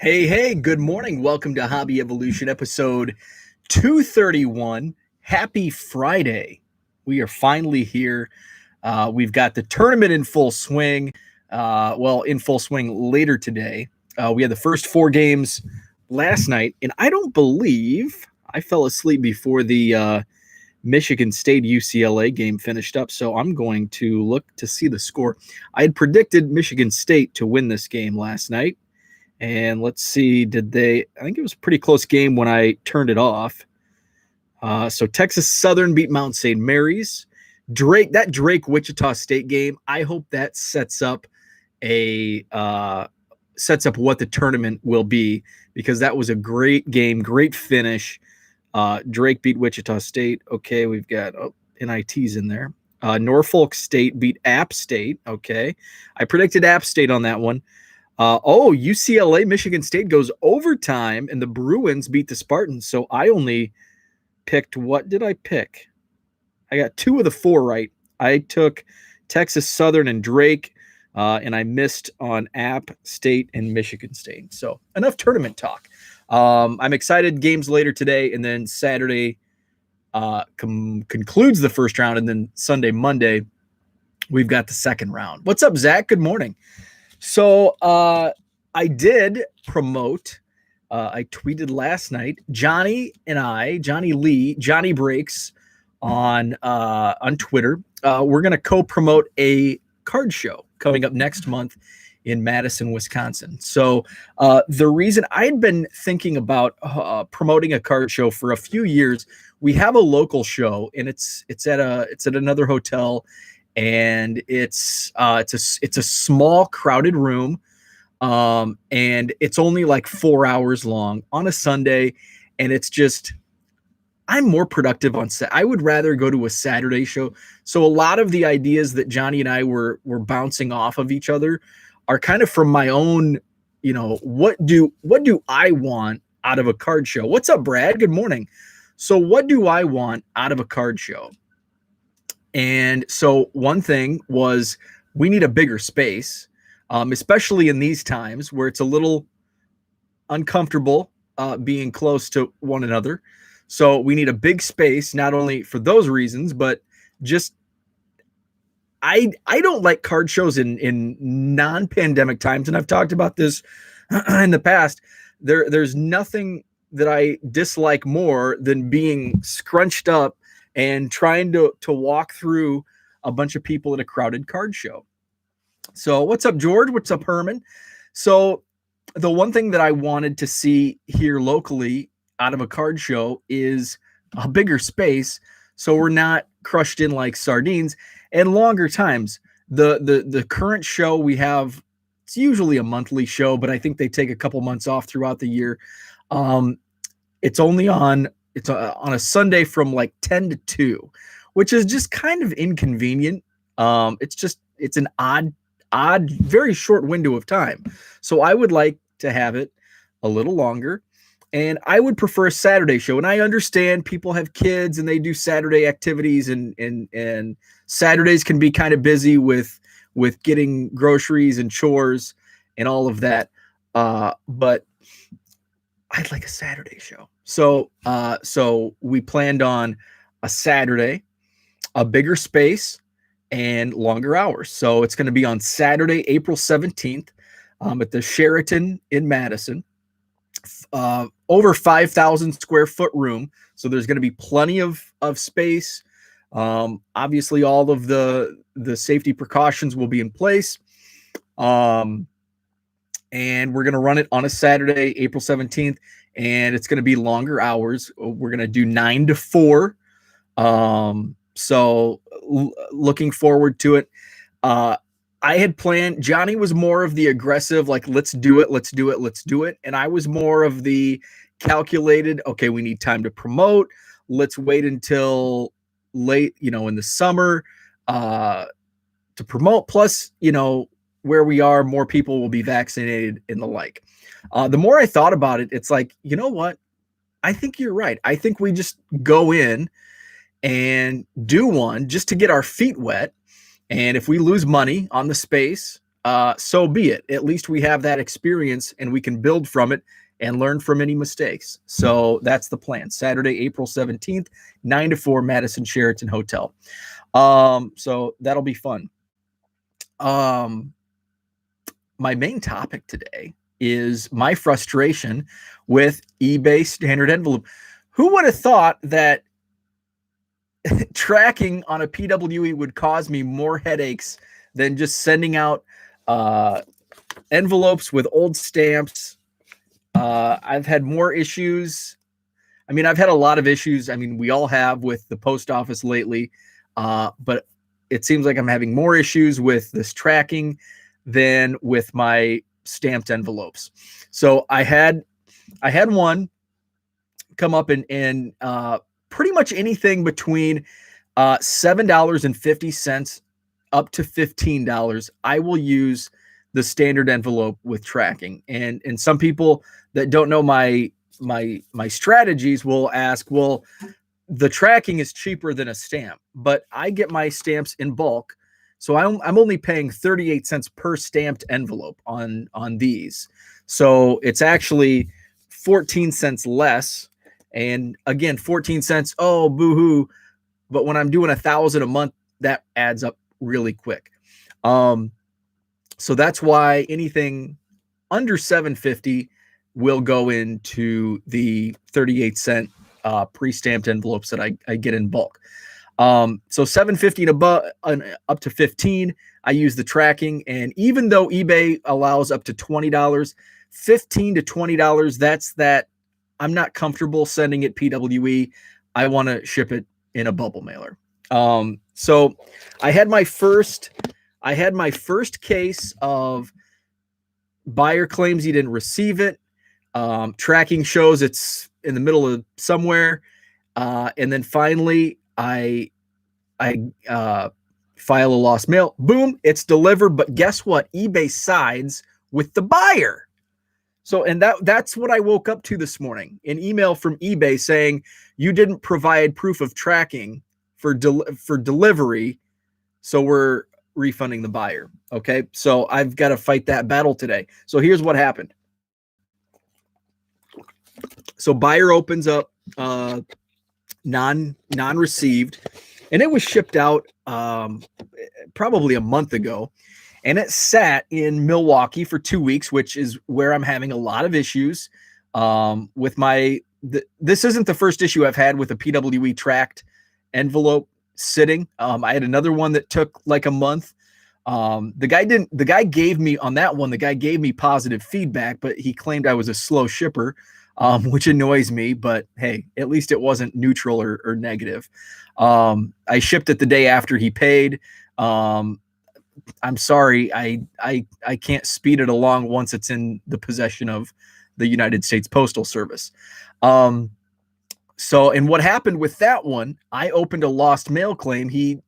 Hey, good morning. Welcome to Hobby Evolution episode 231. Happy Friday. We are finally here. We've got the tournament in full swing. In full swing later today. We had the first four games last night, and I don't believe I fell asleep before the Michigan State UCLA game finished up, so I'm going to look to see the score. I had predicted Michigan State to win this game last night. And let's see, I think it was a pretty close game when I turned it off. So Texas Southern beat Mount St. Mary's. That Drake Wichita State game, I hope that sets up what the tournament will be, because that was a great game, great finish. Drake beat Wichita State. Okay, we've got NITs in there. Norfolk State beat App State. Okay, I predicted App State on that one. UCLA Michigan State goes overtime, and the Bruins beat the Spartans. So I only picked, what did I pick? I got two of the four right. I took Texas Southern and Drake, and I missed on App State and Michigan State. So enough tournament talk. I'm excited. Games later today, and then Saturday concludes the first round, and then Sunday, Monday, we've got the second round. What's up, Zach? Good morning. So I did promote, I tweeted last night, Johnny Breaks on Twitter. We're going to co-promote a card show coming up next month in Madison, Wisconsin. So the reason I had been thinking about promoting a card show for a few years, we have a local show, and it's at another hotel. And it's a small, crowded room, and it's only like 4 hours long on a Sunday, and it's just, I'm more productive on set. I would rather go to a Saturday show. So a lot of the ideas that Johnny and I were bouncing off of each other are kind of from my own, what do I want out of a card show? What's up, Brad? Good morning. So what do I want out of a card show? And so one thing was, we need a bigger space, especially in these times where it's a little uncomfortable being close to one another. So we need a big space, not only for those reasons, but just I don't like card shows in non-pandemic times, and I've talked about this in the past. There's nothing that I dislike more than being scrunched up and trying to walk through a bunch of people at a crowded card show. So what's up, George? What's up, Herman? So the one thing that I wanted to see here locally out of a card show is a bigger space, so we're not crushed in like sardines, and longer times. The current show we have, it's usually a monthly show, but I think they take a couple months off throughout the year. It's on a Sunday from like 10 to 2, which is just kind of inconvenient. It's an odd, very short window of time. So I would like to have it a little longer, and I would prefer a Saturday show. And I understand people have kids and they do Saturday activities, and Saturdays can be kind of busy with getting groceries and chores and all of that. But I'd like a Saturday show. So we planned on a Saturday, a bigger space, and longer hours. So it's going to be on Saturday, April 17th, at the Sheraton in Madison. Over 5,000 square foot room. So there's going to be plenty of space. Obviously, all of the safety precautions will be in place. And we're going to run it on a Saturday, April 17th, and it's going to be longer hours. We're going to do 9 to 4. So looking forward to it. I had planned, Johnny was more of the aggressive, like, let's do it. And I was more of the calculated, okay, we need time to promote. Let's wait until late, in the summer to promote. Plus, where we are, more people will be vaccinated and the like. The more I thought about it, it's like, you know what? I think you're right. I think we just go in and do one just to get our feet wet. And if we lose money on the space, so be it. At least we have that experience and we can build from it and learn from any mistakes. So that's the plan. Saturday, April 17th, 9 to 4, Madison Sheraton Hotel. So that'll be fun. My main topic today is my frustration with eBay standard envelope. Who would have thought that tracking on a PWE would cause me more headaches than just sending out envelopes with old stamps? I've had more issues. I mean, I've had a lot of issues. I mean, we all have with the post office lately, but it seems like I'm having more issues with this tracking than with my stamped envelopes. So I had one come up in pretty much anything between $7.50 up to $15. I will use the standard envelope with tracking. And some people that don't know my strategies will ask, well, the tracking is cheaper than a stamp, but I get my stamps in bulk. So I'm only paying 38 cents per stamped envelope on these. So it's actually 14 cents less. And again, 14 cents, oh, boo-hoo. But when I'm doing 1,000 a month, that adds up really quick. So that's why anything under $7.50 will go into the 38-cent pre-stamped envelopes that I get in bulk. So $7.50 and above, up to $15, I use the tracking. And even though eBay allows up to $20, $15 to $20, that's that. I'm not comfortable sending it PWE. I want to ship it in a bubble mailer. So I had my first case of buyer claims he didn't receive it. Tracking shows it's in the middle of somewhere. And then finally I file a lost mail. Boom, it's delivered. But guess what? eBay sides with the buyer. So, and that's what I woke up to this morning, an email from eBay saying you didn't provide proof of tracking for delivery. So we're refunding the buyer. Okay. So I've got to fight that battle today. So here's what happened. So buyer opens up, non-received, and it was shipped out, probably a month ago. And it sat in Milwaukee for 2 weeks, which is where I'm having a lot of issues with this isn't the first issue I've had with a PWE tracked envelope sitting. I had another one that took like a month. The guy gave me positive feedback, but he claimed I was a slow shipper, which annoys me, but hey, at least it wasn't neutral or negative. I shipped it the day after he paid. I'm sorry, I can't speed it along once it's in the possession of the United States Postal Service. So, and what happened with that one, I opened a lost mail claim. He,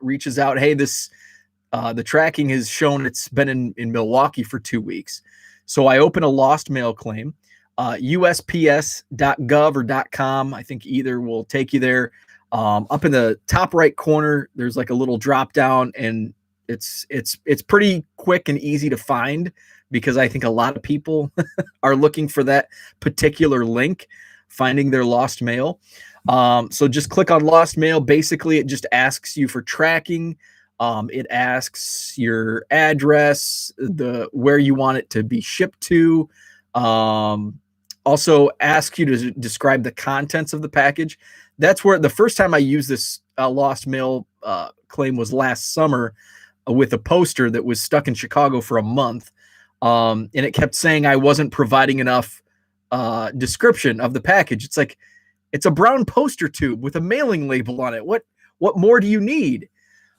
reaches out, hey, the tracking has shown it's been in Milwaukee for 2 weeks. So I open a lost mail claim, USPS.gov or .com. I think either will take you there. Up in the top right corner, there's like a little drop down, and it's pretty quick and easy to find because I think a lot of people are looking for that particular link, finding their lost mail. So just click on lost mail. Basically, it just asks you for tracking. It asks your address, where you want it to be shipped to. Also asks you to describe the contents of the package. That's where the first time I used this lost mail claim was last summer with a poster that was stuck in Chicago for a month. And it kept saying I wasn't providing enough description of the package. It's like, it's a brown poster tube with a mailing label on it. What more do you need?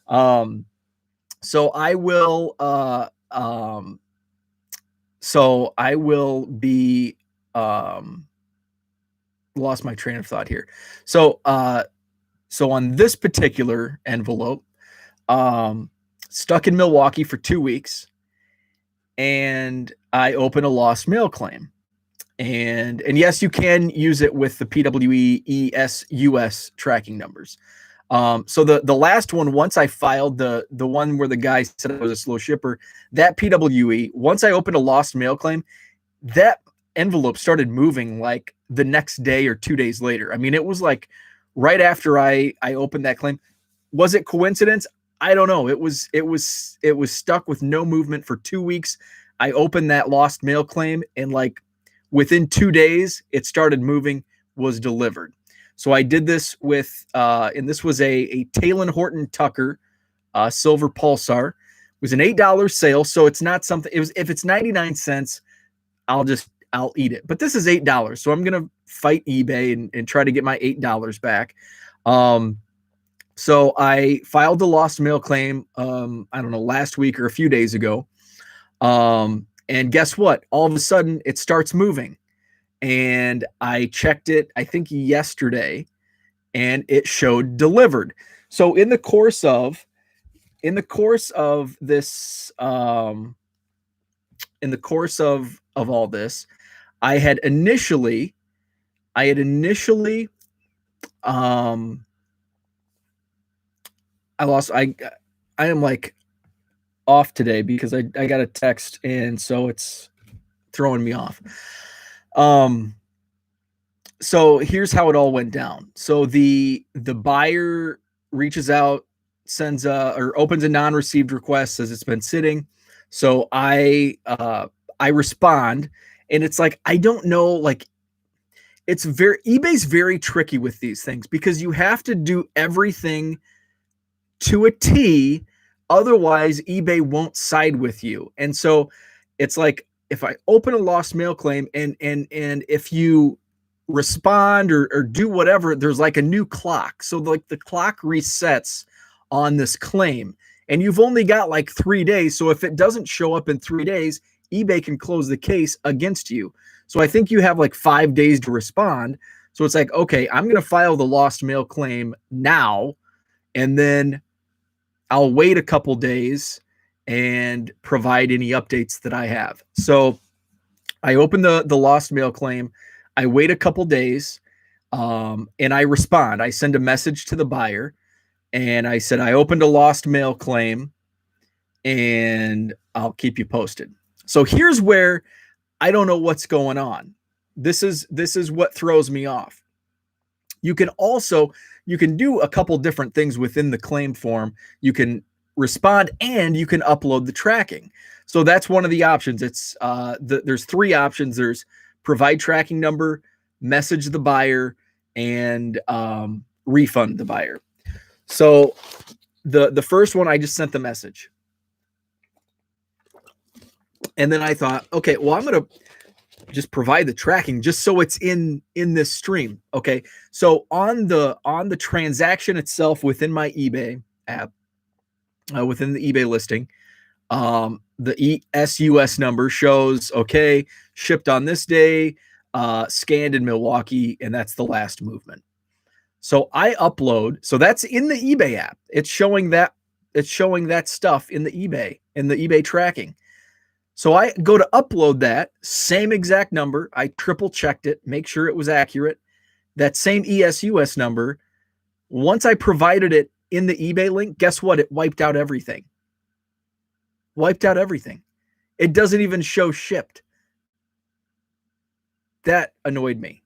So I will be lost my train of thought here. So on this particular envelope, stuck in Milwaukee for 2 weeks, and I open a lost mail claim. And yes, you can use it with the PWE ESUS tracking numbers. So the last one, once I filed the one where the guy said I was a slow shipper, that PWE, once I opened a lost mail claim, that envelope started moving like the next day or 2 days later. I mean, it was like right after I opened that claim. Was it coincidence? I don't know. It was stuck with no movement for 2 weeks. I opened that lost mail claim, and like within 2 days, it started moving, was delivered. So I did this with, and this was a Talon Horton Tucker silver pulsar. It was an $8 sale, so it's not something. It was, if it's 99 cents, I'll eat it. But this is $8, so I'm gonna fight eBay and try to get my $8 back. So I filed the lost mail claim. I don't know, last week or a few days ago. And guess what? All of a sudden, it starts moving. And I checked it, I think yesterday, and it showed delivered. So in the course of this, in the course of all this, I had initially, I am like off today because I got a text, and so it's throwing me off. So here's how it all went down. So the buyer reaches out, sends or opens a non-received request, says it's been sitting. So I respond, and it's like, I don't know, like, eBay's very tricky with these things because you have to do everything to a T, otherwise eBay won't side with you. And so it's like, if I open a lost mail claim and if you respond or do whatever, there's like a new clock. So like the clock resets on this claim, and you've only got like 3 days. So if it doesn't show up in 3 days, eBay can close the case against you. So I think you have like 5 days to respond. So it's like, okay, I'm going to file the lost mail claim now, and then I'll wait a couple days and provide any updates that I have. So I open the lost mail claim. I wait a couple days, and I respond. I send a message to the buyer, and I said, I opened a lost mail claim, and I'll keep you posted. So here's where I don't know what's going on. This is what throws me off. You can do a couple different things within the claim form. You can respond, and you can upload the tracking. So that's one of the options. It's there's 3 options. There's provide tracking number, message the buyer, and refund the buyer. So the first one, I just sent the message. And then I thought, okay, well, I'm going to just provide the tracking just so it's in this stream. Okay. So on the transaction itself within my eBay app, within the eBay listing, the ESUS number shows, okay, shipped on this day, scanned in Milwaukee, and that's the last movement. So I upload, so that's in the eBay app. It's showing that stuff in the eBay tracking. So I go to upload that same exact number. I triple checked it, make sure it was accurate. That same ESUS number, once I provided it in the eBay link, guess what? It wiped out everything. It doesn't even show shipped. That annoyed me.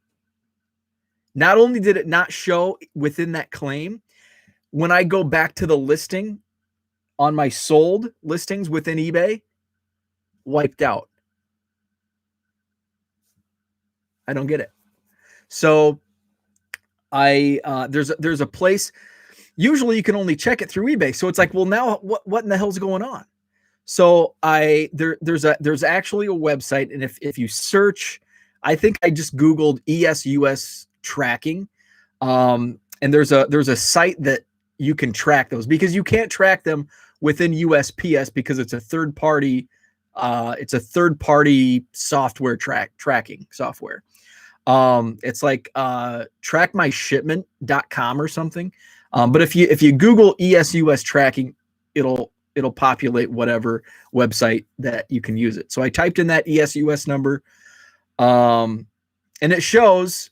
Not only did it not show within that claim, when I go back to the listing on my sold listings within eBay, wiped out. I don't get it. So there's a place. Usually you can only check it through eBay. So it's like, well, now what in the hell's going on? So there's actually a website, and if you search, I think I just Googled ESUS tracking, and there's a site that you can track those, because you can't track them within USPS because it's a third party. It's a third-party software tracking software. It's like trackmyshipment.com or something. But if you Google ESUS tracking, it'll populate whatever website that you can use it. So I typed in that ESUS number, and it shows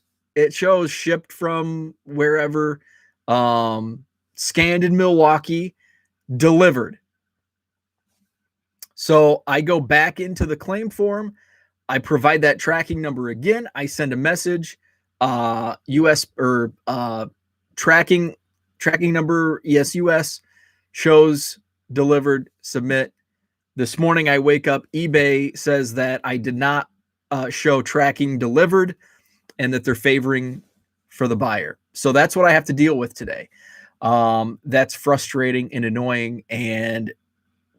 shipped from wherever. scanned in Milwaukee, delivered. So I go back into the claim form. I provide that tracking number again. I send a message, US or tracking number, yes, US, shows delivered, submit. This morning I wake up, eBay says that I did not show tracking delivered and that they're favoring for the buyer. So that's what I have to deal with today. That's frustrating and annoying. And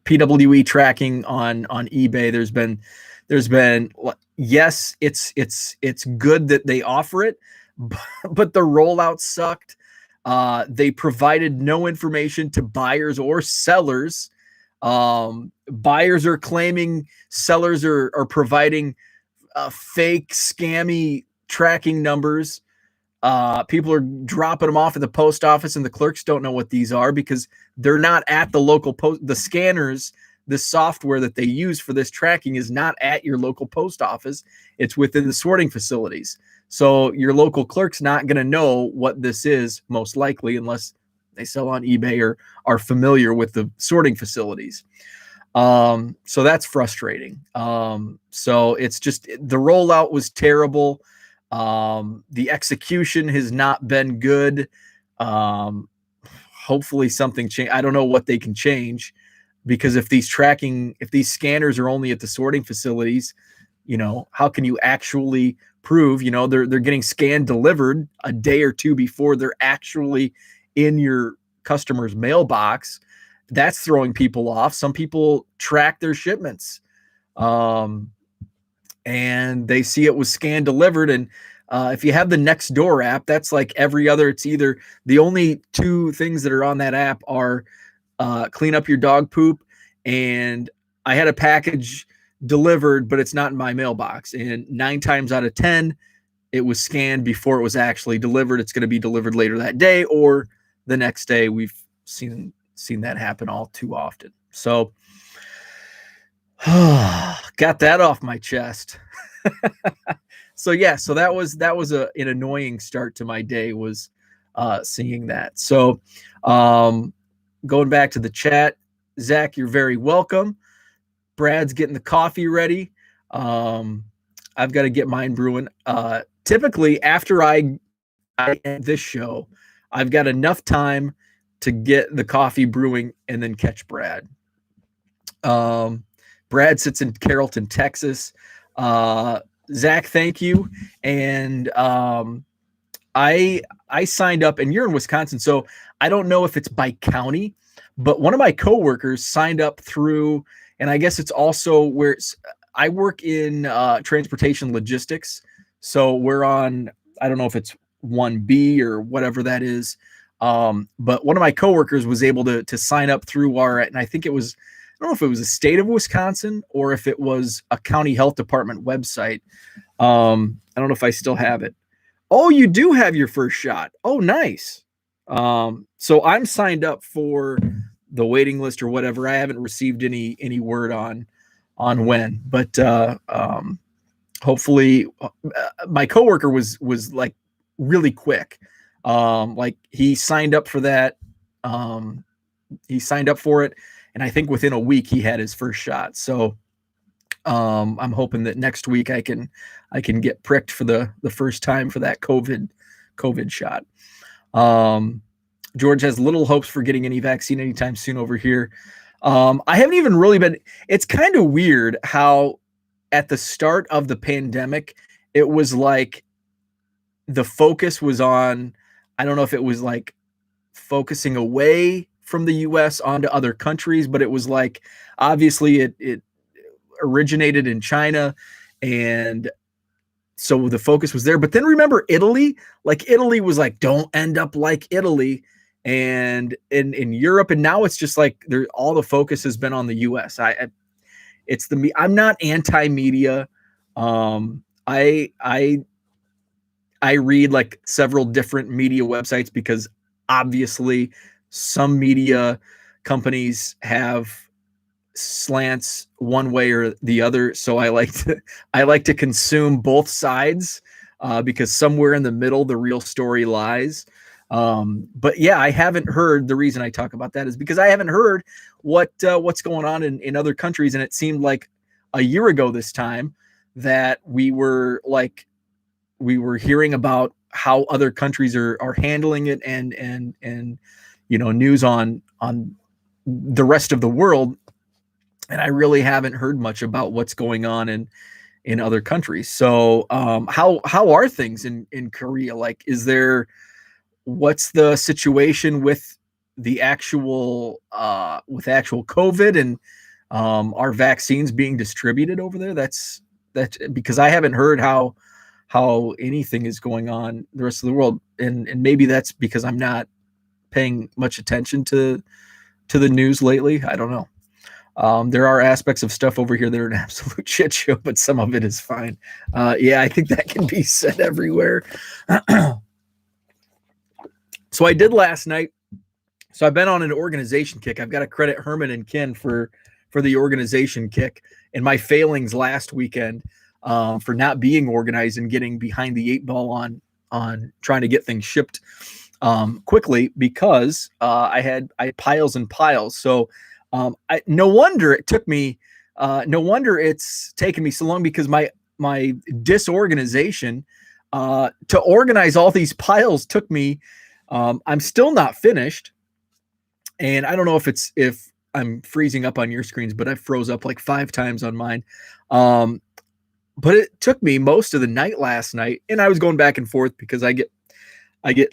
PWE tracking on eBay, there's been yes, it's good that they offer it, but the rollout sucked. They provided no information to buyers or sellers. Buyers are claiming sellers are providing fake scammy tracking numbers. People are dropping them off at the post office, and the clerks don't know what these are because they're not at the local post. The scanners, the software that they use for this tracking is not at your local post office. It's within the sorting facilities. So your local clerk's not going to know what this is, most likely, unless they sell on eBay or are familiar with the sorting facilities. So that's frustrating. So it's just the rollout was terrible. The execution has not been good. Hopefully something change. I don't know what they can change, because if these scanners are only at the sorting facilities, how can you actually prove, they're getting scanned delivered a day or two before they're actually in your customer's mailbox? That's throwing people off. Some people track their shipments. And they see it was scanned delivered. And if you have the Nextdoor app, that's like every other. It's either the only two things that are on that app are clean up your dog poop, and I had a package delivered, but it's not in my mailbox. And 9 times out of 10, it was scanned before it was actually delivered. It's going to be delivered later that day or the next day. We've seen that happen all too often. So got that off my chest. So that was an annoying start to my day, was seeing that. So going back to the chat, Zach, you're very welcome. Brad's getting the coffee ready. I've got to get mine brewing. Typically after I end this show, I've got enough time to get the coffee brewing and then catch Brad. Brad sits in Carrollton, Texas. Zach, thank you. And I signed up, and you're in Wisconsin, so I don't know if it's by county, but one of my coworkers signed up through, and I guess it's also where I work in transportation logistics. So we're on, I don't know if it's 1B or whatever that is. But one of my coworkers was able to sign up through and I think it was, I don't know if it was the state of Wisconsin or if it was a county health department website. I don't know if I still have it. Oh, you do have your first shot. Oh, nice. So I'm signed up for the waiting list or whatever. I haven't received any word on when, but hopefully my coworker was like really quick. Like he signed up for that. He signed up for it, and I think within a week he had his first shot. So I'm hoping that next week I can get pricked for the first time for that COVID shot. George has little hopes for getting any vaccine anytime soon over here. I haven't even really been. It's kind of weird how at the start of the pandemic, it was like the focus was on, I don't know if it was like focusing away from the US onto other countries, but it was like, obviously it originated in China. And so the focus was there. But then remember Italy was like, don't end up like Italy. And in Europe, and now it's just like all the focus has been on the US. I'm not anti-media. I read like several different media websites because obviously some media companies have slants one way or the other. So I like to consume both sides because somewhere in the middle, the real story lies. But yeah, I haven't heard. The reason I talk about that is because I haven't heard what's going on in other countries, and it seemed like a year ago this time that we were hearing about how other countries are handling it, and news on the rest of the world, and I really haven't heard much about what's going on in other countries. So how are things in Korea? Like, what's the situation with the actual COVID, and are vaccines being distributed over there? That's because I haven't heard how anything is going on the rest of the world, and maybe that's because I'm not paying much attention to the news lately. I don't know. There are aspects of stuff over here that are an absolute shit show, but some of it is fine. Yeah, I think that can be said everywhere. So I did last night. So I've been on an organization kick. I've got to credit Herman and Ken for the organization kick, and my failings last weekend for not being organized and getting behind the eight ball on trying to get things shipped quickly, because I had piles and piles. So no wonder it took me. No wonder it's taken me so long, because my disorganization to organize all these piles took me. I'm still not finished, and I don't know if I'm freezing up on your screens, but I froze up like 5 times on mine. But it took me most of the night last night, and I was going back and forth because I get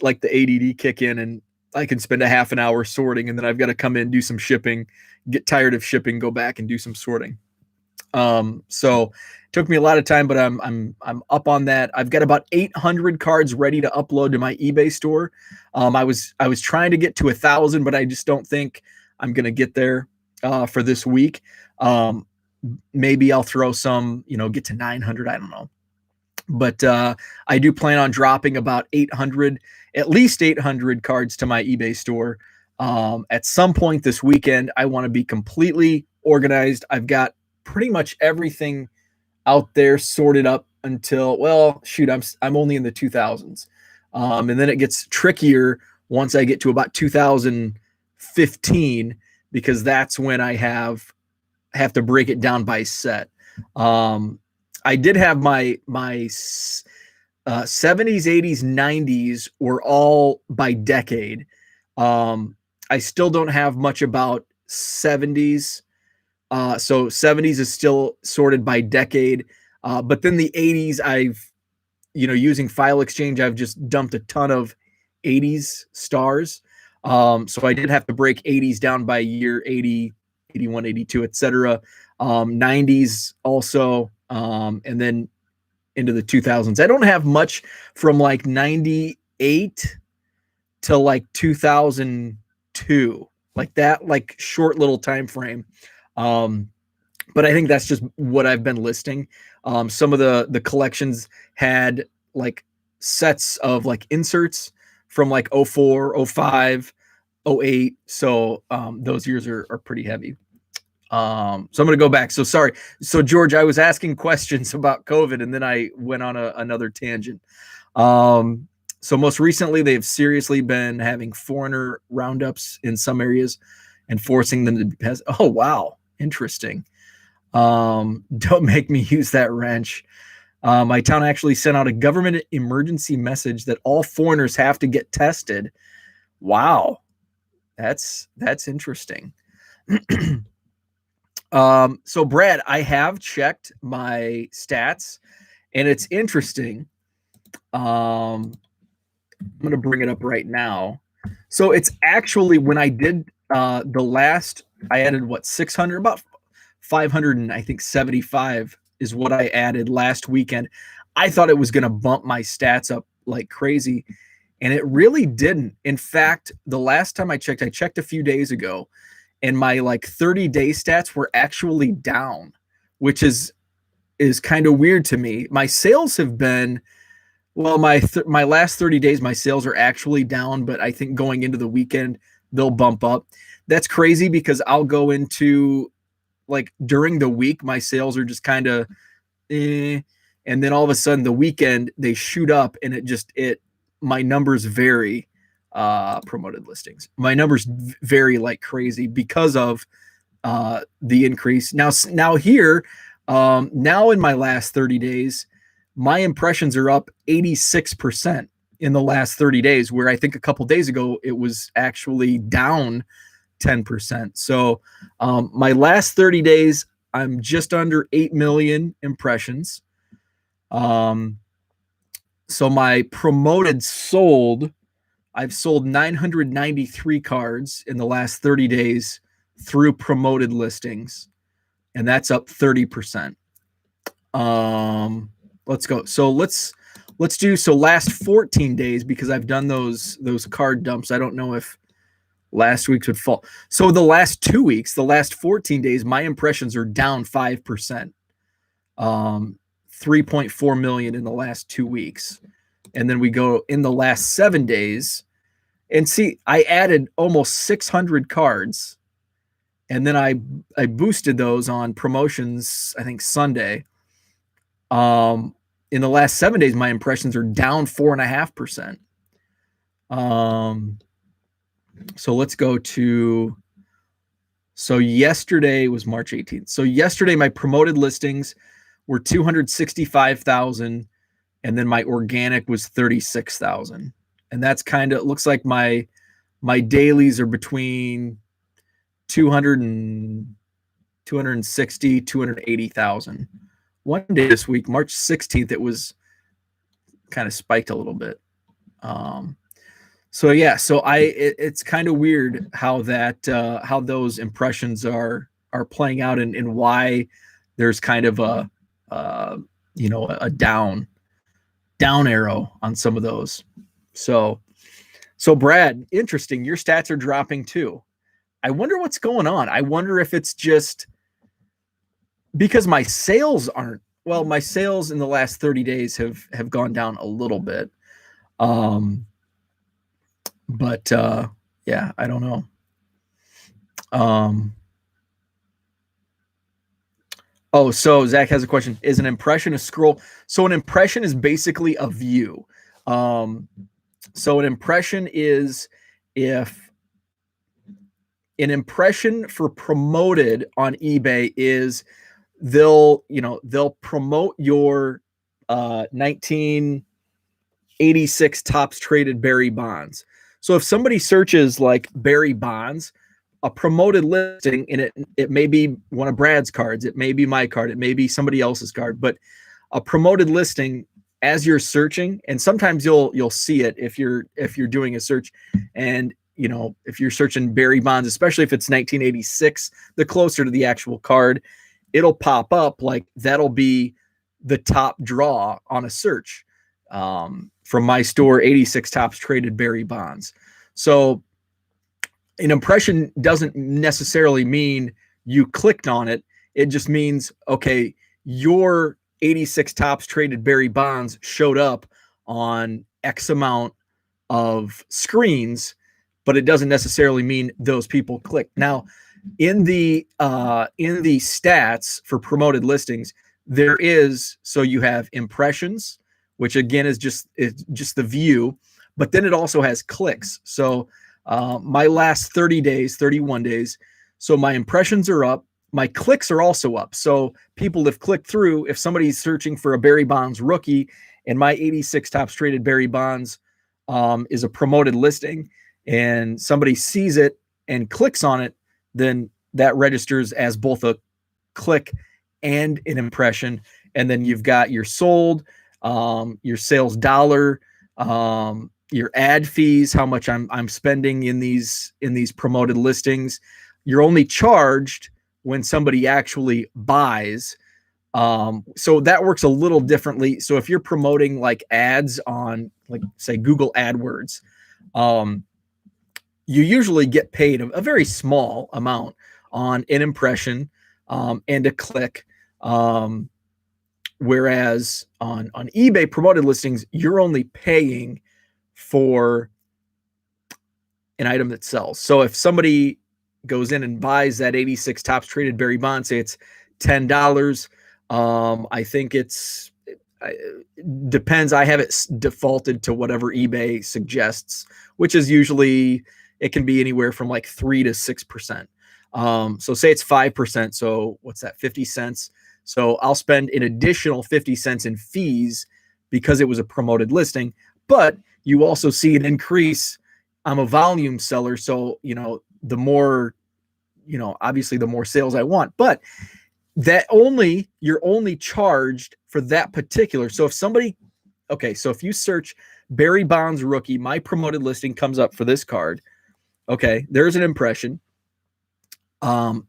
like the ADD kick in, and I can spend a half an hour sorting, and then I've got to come in, do some shipping, get tired of shipping, go back and do some sorting. So it took me a lot of time, but I'm up on that. I've got about 800 cards ready to upload to my eBay store. I was trying to get to 1,000, but I just don't think I'm going to get there for this week. Maybe I'll throw some, get to 900. I don't know. But I do plan on dropping about 800, at least 800 cards to my eBay store at some point this weekend. I want to be completely organized. I've got pretty much everything out there sorted up until, well, shoot, I'm only in the 2000s. And then it gets trickier once I get to about 2015, because that's when I have to break it down by set. I did have my 70s, 80s, 90s were all by decade. I still don't have much about 70s. So 70s is still sorted by decade. But then the 80s, I've, using File Exchange, I've just dumped a ton of 80s stars. So I did have to break 80s down by year, 80, 81, 82, etc. 90s also. And then into the 2000s. I don't have much from like 98 to like 2002, like that, like short little time frame. But I think that's just what I've been listing. Some of the collections had like sets of like inserts from like 04, 05, 08. So those years are pretty heavy. So I'm going to go back. So sorry. So George, I was asking questions about COVID, and then I went on another tangent. So most recently, they've seriously been having foreigner roundups in some areas and forcing them to be passed. Oh, wow. Interesting. Don't make me use that wrench. My town actually sent out a government emergency message that all foreigners have to get tested. Wow. That's interesting. So Brad, I have checked my stats, and it's interesting. I'm going to bring it up right now. So it's actually, when I did the last, I added 600, about 500, and I think 75 is what I added last weekend. I thought it was going to bump my stats up like crazy, and it really didn't. In fact, the last time I checked a few days ago, and my like 30-day stats were actually down, which is kind of weird to me. My sales have been, well, my last 30 days, my sales are actually down, but I think going into the weekend, they'll bump up. That's crazy, because I'll go into, like, during the week, my sales are just kind of, and then all of a sudden the weekend they shoot up, and my numbers vary promoted listings. My numbers vary like crazy because of the increase. Now here, now in my last 30 days, my impressions are up 86% in the last 30 days, where I think a couple days ago it was actually down 10%. So my last 30 days, I'm just under 8 million impressions. So my promoted sold, I've sold 993 cards in the last 30 days through promoted listings, and that's up 30%. Let's go. So let's do last 14 days, because I've done those card dumps. I don't know if last week's would fall. So the last 2 weeks, the last 14 days, my impressions are down 5%. 3.4 million in the last 2 weeks. And then we go in the last 7 days, and see, I added almost 600 cards, and then I boosted those on promotions, I think Sunday. In the last 7 days, my impressions are down 4.5%. So let's go to, so yesterday was March 18th. So yesterday, my promoted listings were 265,000, and then my organic was 36,000. And that's kind of, looks like my dailies are between 260, 280,000. One day this week, March 16th, it was kind of spiked a little bit. So yeah, so it's kind of weird how that how those impressions are playing out, and why there's kind of a a down arrow on some of those. So Brad, interesting. Your stats are dropping too. I wonder what's going on. I wonder if it's just because my sales aren't, well, my sales in the last 30 days have gone down a little bit. But yeah, I don't know. Oh, so Zach has a question. Is an impression a scroll? So an impression is basically a view. So an impression is, if an impression for promoted on eBay is, they'll promote your 1986 tops traded Barry Bonds. So if somebody searches like Barry Bonds, a promoted listing, and it may be one of Brad's cards, it may be my card, it may be somebody else's card, but a promoted listing, as you're searching, and sometimes you'll see it if you're doing a search, and if you're searching Barry Bonds, especially if it's 1986, the closer to the actual card, it'll pop up like that'll be the top draw on a search. From my store, 86 tops traded Barry Bonds. So an impression doesn't necessarily mean you clicked on it. It just means, okay, your 86 tops traded Barry Bonds showed up on X amount of screens, but it doesn't necessarily mean those people clicked. Now, in the stats for promoted listings, there is, so you have impressions, which again is just the view, but then it also has clicks. So my last 30 days, 31 days, so my impressions are up, my clicks are also up. So people have clicked through. If somebody's searching for a Barry Bonds rookie, and my 86 tops traded Barry Bonds is a promoted listing, and somebody sees it and clicks on it, then that registers as both a click and an impression. And then you've got your sold, your sales dollar, your ad fees, how much I'm spending in these promoted listings. You're only charged when somebody actually buys. So that works a little differently. So if you're promoting like ads on, like, say, Google AdWords, you usually get paid a very small amount on an impression and a click. Whereas on eBay promoted listings, you're only paying for an item that sells. So if somebody goes in and buys that 86 tops traded Barry Bonds, say it's $10, I think it's depends. I have it defaulted to whatever eBay suggests, which is usually, it can be anywhere from like 3 to 6%. So say it's 5%. So what's that? 50 cents. So I'll spend an additional 50 cents in fees because it was a promoted listing, but you also see an increase. I'm a volume seller. So, the more, obviously the more sales I want, but you're only charged for that particular. So if somebody, okay, so if you search Barry Bonds rookie, my promoted listing comes up for this card. Okay, there's an impression.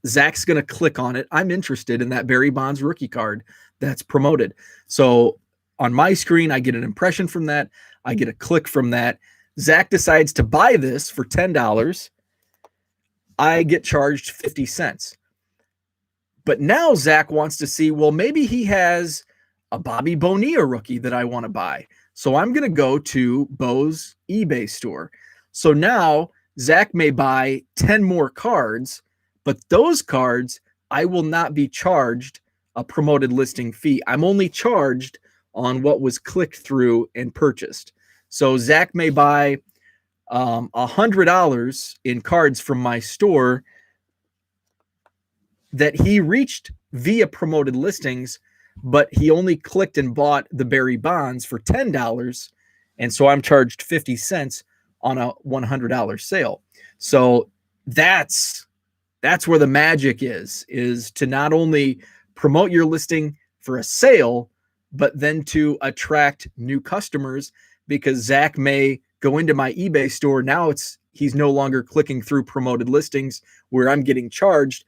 Zach's going to click on it. I'm interested in that Barry Bonds rookie card that's promoted. So on my screen, I get an impression from that. I get a click from that. Zach decides to buy this for $10. I get charged 50 cents. But now Zach wants to see, well, maybe he has a Bobby Bonilla rookie that I want to buy. So I'm going to go to Bo's eBay store. So now Zach may buy 10 more cards, but those cards, I will not be charged a promoted listing fee. I'm only charged on what was clicked through and purchased. So Zach may buy $100 in cards from my store that he reached via promoted listings, but he only clicked and bought the Barry Bonds for $10. And so I'm charged 50 cents on a $100 sale. So that's where the magic is to not only promote your listing for a sale, but then to attract new customers, because Zach may go into my eBay store. Now he's no longer clicking through promoted listings where I'm getting charged,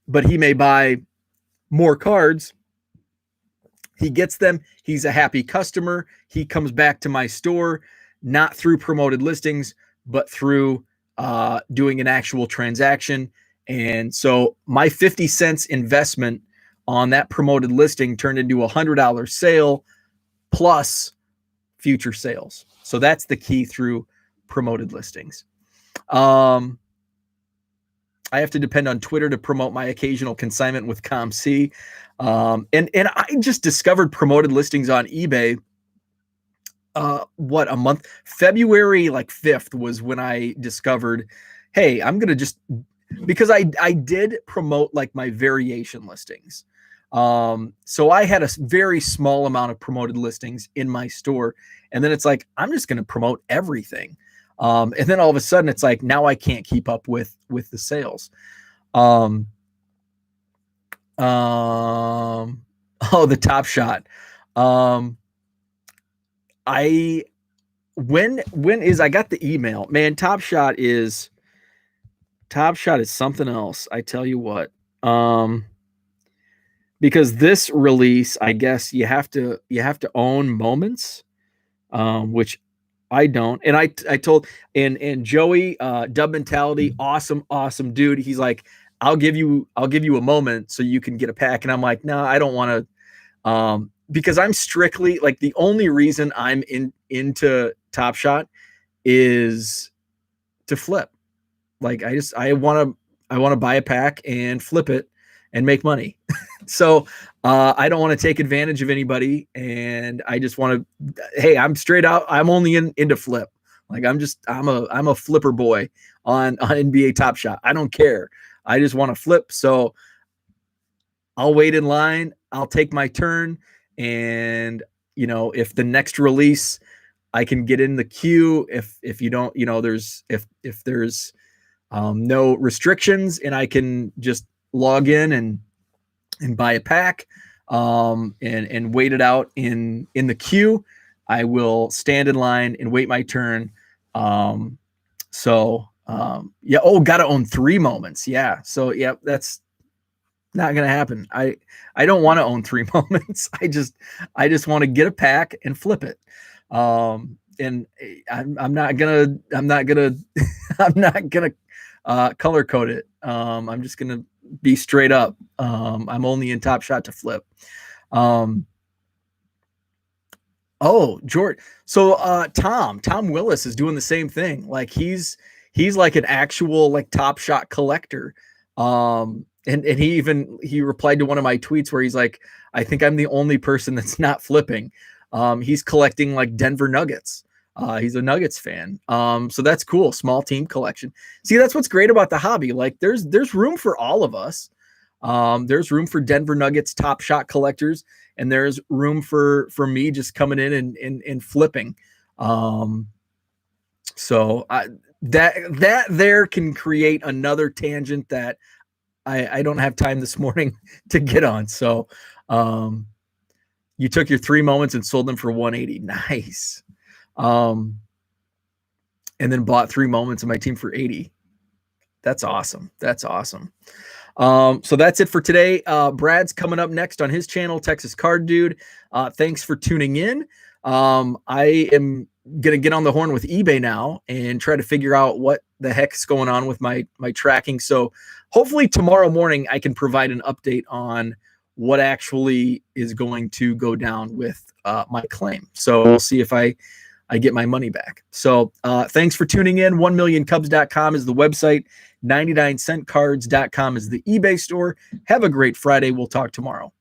but he may buy more cards. He gets them. He's a happy customer. He comes back to my store, not through promoted listings, but through doing an actual transaction. And so my 50 cents investment on that promoted listing turned into a $100 sale plus future sales. So that's the key through promoted listings. I have to depend on Twitter to promote my occasional consignment with ComC. And I just discovered promoted listings on eBay. A month? February 5th was when I discovered, hey, I'm going to just, because I did promote my variation listings. So I had a very small amount of promoted listings in my store. And then it's I'm just going to promote everything. And then all of a sudden it's now I can't keep up with the sales. The Top Shot. I got the email, man. Top Shot is something else. I tell you what, because this release, I guess you have to own Moments, which I don't. And I told, and Joey, Dub Mentality, awesome dude. He's I'll give you a moment so you can get a pack. And I'm no, I don't want to, because I'm strictly the only reason I'm into Top Shot is to flip. I want to buy a pack and flip it and make money. So I don't want to take advantage of anybody, and I just want to, hey, I'm straight out. I'm only into flip. I'm a flipper boy on NBA Top Shot. I don't care. I just want to flip. So I'll wait in line. I'll take my turn. And, if the next release I can get in the queue, if you don't, if there's no restrictions and I can just log in and buy a pack, and wait it out in the queue, I will stand in line and wait my turn. Yeah. Oh, got to own 3 moments. Yeah. So yeah, that's not going to happen. I don't want to own 3 moments. I just want to get a pack and flip it. And I'm not gonna color code it. I'm just gonna be straight up. I'm only in Top Shot to flip. George. So Tom Willis is doing the same thing. He's an actual Top Shot collector. And he replied to one of my tweets where he's like, I think I'm the only person that's not flipping. He's collecting like Denver Nuggets. He's a Nuggets fan. So that's cool. Small team collection. See, that's what's great about the hobby. Like there's room for all of us. There's room for Denver Nuggets top shot collectors, and there's room for me just coming in and flipping. So that there can create another tangent that I don't have time this morning to get on. So you took your 3 moments and sold them for 180. Nice. And then bought 3 moments of my team for 80. That's awesome. That's awesome. So that's it for today. Brad's coming up next on his channel, Texas Card Dude. Thanks for tuning in. I am going to get on the horn with eBay now and try to figure out what the heck's going on with my tracking. So hopefully tomorrow morning I can provide an update on what actually is going to go down with my claim. So we'll see if I get my money back. So thanks for tuning in. 1millioncubs.com is the website. 99centcards.com is the eBay store. Have a great Friday. We'll talk tomorrow.